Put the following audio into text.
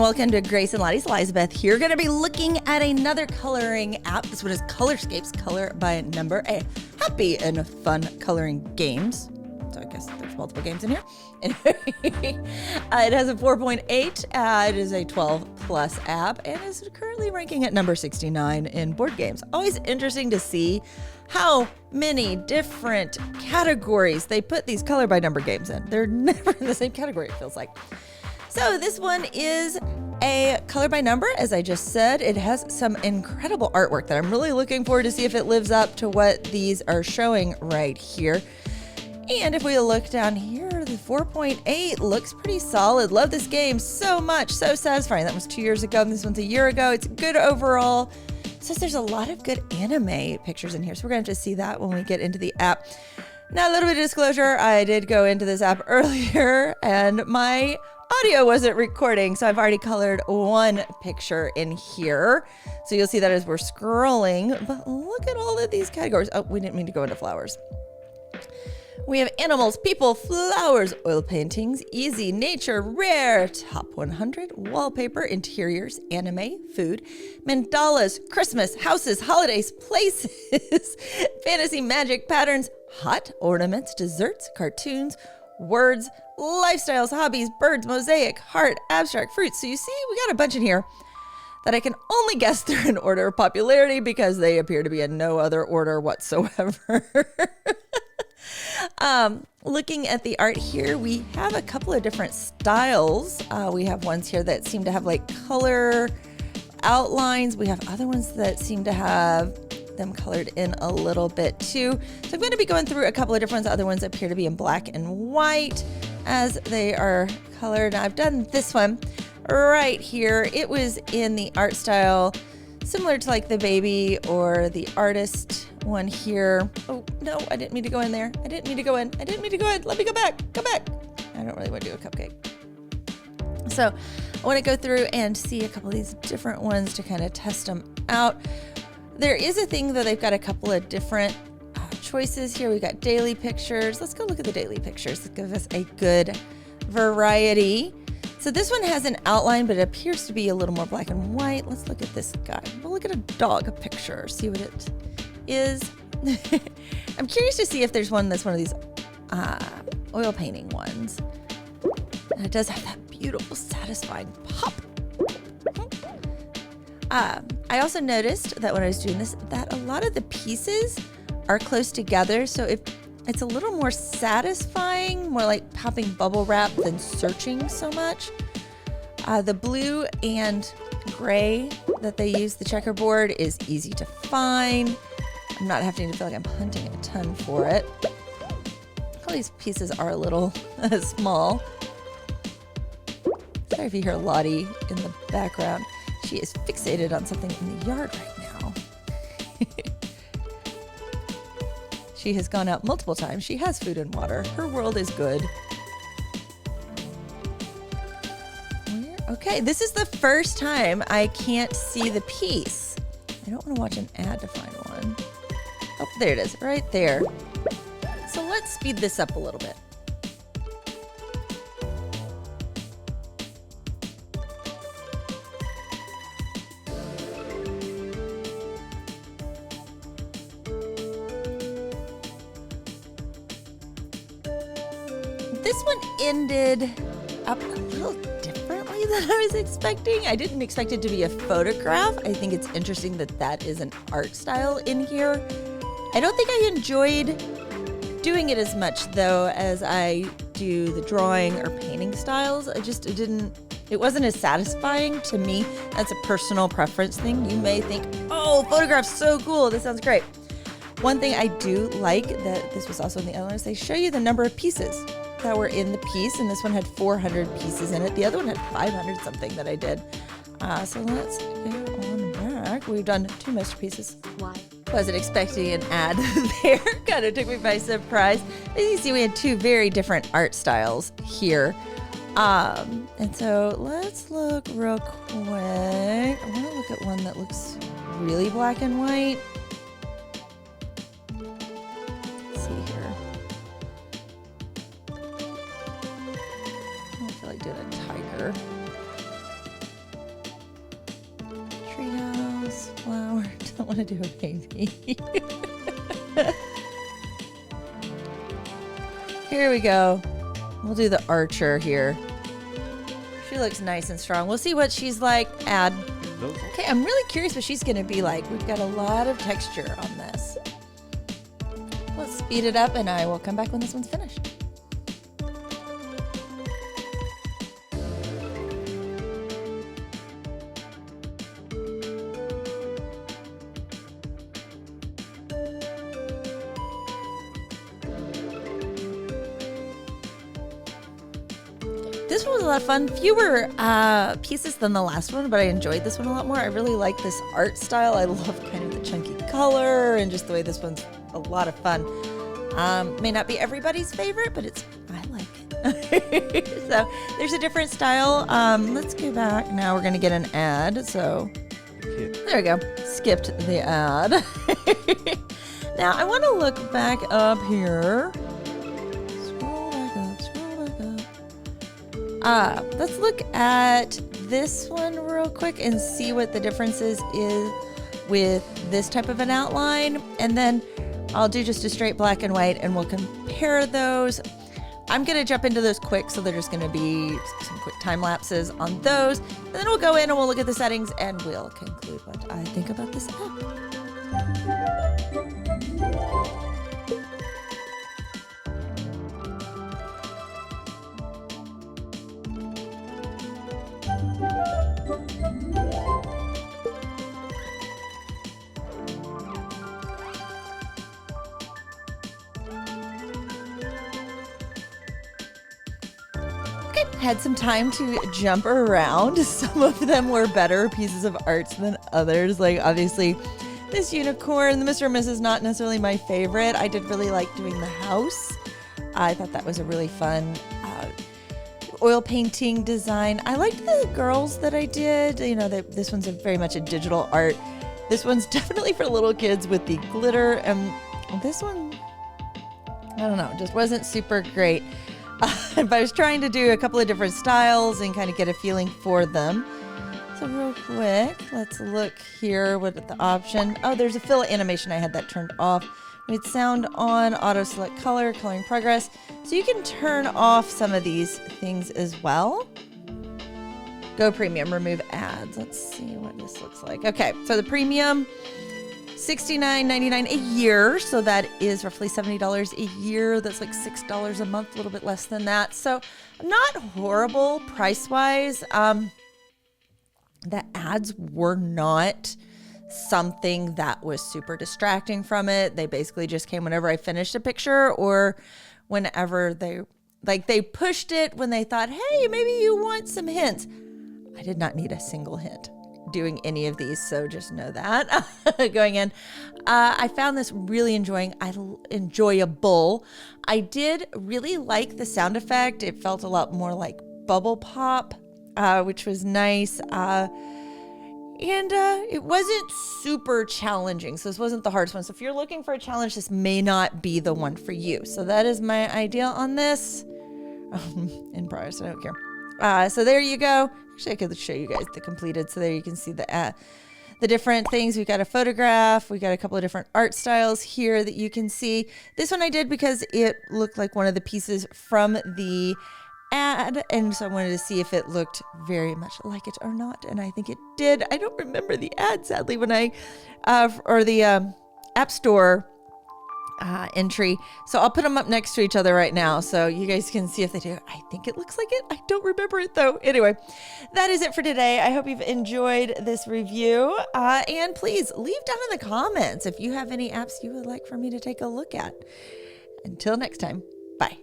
welcome to Grace and Lottie's Elizabeth here. Going to be looking at another coloring app. This one is Colorscapes Color by Number, a happy and fun coloring games. So I guess there's multiple games in here. It has a 4.8. It is a 12 plus app and is currently ranking at number 69 in board games. Always interesting to see how many different categories they put these color by number games in. They're never in the same category, it feels like. So this one is a color by number, as I just said. It has some incredible artwork that I'm really looking forward to see if it lives up to what these are showing right here. And if we look down here, the 4.8 looks pretty solid. Love this game so much, so satisfying. That was 2 years ago, and this one's a year ago. It's good overall. It says there's a lot of good anime pictures in here, so we're going to have to see that when we get into the app. Now, a little bit of disclosure, I did go into this app earlier, and my audio wasn't recording, so I've already colored one picture in here. So you'll see that as we're scrolling, but look at all of these categories. Oh, we didn't mean to go into flowers. We have animals, people, flowers, oil paintings, easy, nature, rare, top 100, wallpaper, interiors, anime, food, mandalas, Christmas, houses, holidays, places, fantasy, magic, patterns, hot, ornaments, desserts, cartoons, words, lifestyles, hobbies, birds, mosaic, heart, abstract, fruits. So you see, we got a bunch in here that I can only guess they're in order of popularity because they appear to be in no other order whatsoever. Looking at the art here, we have a couple of different styles. We have ones here that seem to have like color outlines. We have other ones that seem to have them colored in a little bit too. So I'm going to be going through a couple of different ones. Other ones appear to be in black and white as they are colored. Now, I've done this one right here. It was in the art style similar to like the baby or the artist one here. Oh no, I didn't mean to go in there. I didn't mean to go in. I didn't mean to go in. Let me go back. Go back. I don't really want to do a cupcake. So I want to go through and see a couple of these different ones to kind of test them out. There is a thing that they've got a couple of different choices here. We've got daily pictures. Let's go look at the daily pictures to give us a good variety. So this one has an outline, but it appears to be a little more black and white. Let's look at this guy. We'll look at a dog picture, see what it is. I'm curious to see if there's one that's one of these oil painting ones. And it does have that beautiful, satisfying pop. I also noticed that when I was doing this, that a lot of the pieces are close together. So if it's a little more satisfying, more like popping bubble wrap than searching so much. The blue and gray that they use, the checkerboard, is easy to find. I'm not having to feel like I'm hunting a ton for it. All these pieces are a little small. Sorry if you hear Lottie in the background. She is fixated on something in the yard right now. She has gone out multiple times. She has food and water. Her world is good. Okay, this is the first time I can't see the piece. I don't want to watch an ad to find one. Oh, there it is, right there. So let's speed this up a little bit. This one ended up a little differently than I was expecting. I didn't expect it to be a photograph. I think it's interesting that that is an art style in here. I don't think I enjoyed doing it as much though as I do the drawing or painting styles. It wasn't as satisfying to me. That's a personal preference thing. You may think, oh, photograph's so cool. This sounds great. One thing I do like that this was also in the other one is they show you the number of pieces that were in the piece, and this one had 400 pieces in it. The other one had 500 something that I did. So let's go on back. We've done 2 masterpieces. Why? Wasn't expecting an ad there. Kind of took me by surprise. As you see, we had 2 very different art styles here. And so let's look real quick. I want to look at one that looks really black and white. Let's see here. I feel like doing a tiger. don't want to do a baby. Here we go. We'll do the archer here. She looks nice and strong. We'll see what she's like. Add. Okay, I'm really curious what she's going to be like. We've got a lot of texture on this. Let's speed it up and I will come back when this one's finished. This one was a lot of fun. Fewer pieces than the last one, but I enjoyed this one a lot more. I really like this art style. I love kind of the chunky color and just the way this one's a lot of fun. May not be everybody's favorite, but I like it. So there's a different style. Let's go back. Now we're going to get an ad. So there we go. Skipped the ad. Now I want to look back up here. Let's look at this one real quick and see what the differences is with this type of an outline. And then I'll do just a straight black and white and we'll compare those. I'm going to jump into those quick, so they're just going to be some quick time lapses on those. And then we'll go in and we'll look at the settings and we'll conclude what I think about this app. Had some time to jump around. Some of them were better pieces of art than others. Like obviously this unicorn, the Mr. and Mrs. not necessarily my favorite. I did really like doing the house. I thought that was a really fun oil painting design. I liked the girls that I did. You know, this one's very much a digital art. This one's definitely for little kids with the glitter. And this one, I don't know, just wasn't super great. But I was trying to do a couple of different styles and kind of get a feeling for them. So real quick, let's look here with the option. Oh, there's a fill animation. I had that turned off. We had sound on, auto select color, coloring progress. So you can turn off some of these things as well. Go premium, remove ads. Let's see what this looks like. Okay, so the premium, $69.99 a year, so that is roughly $70 a year. That's like $6 a month, a little bit less than that. So not horrible price-wise. The ads were not something that was super distracting from it. They basically just came whenever I finished a picture or whenever they pushed it when they thought, hey, maybe you want some hints. I did not need a single hint doing any of these, so just know that going in. I found this really enjoyable. I did really like the sound effect. It felt a lot more like bubble pop, which was nice. And it wasn't super challenging, so this wasn't the hardest one. So if you're looking for a challenge, this may not be the one for you. So that is my idea on this. In progress, I don't care. So there you go. Actually, I could show you guys the completed. So there you can see the different things. We've got a photograph. We got a couple of different art styles here that you can see. This one I did because it looked like one of the pieces from the ad, and so I wanted to see if it looked very much like it or not, and I think it did. I don't remember the ad, sadly, when I or the App Store entry, so I'll put them up next to each other right now so you guys can see if they do. I think it looks like it. I don't remember it though. Anyway, that is it for today. I hope you've enjoyed this review, and please leave down in the comments if you have any apps you would like for me to take a look at. Until next time, bye.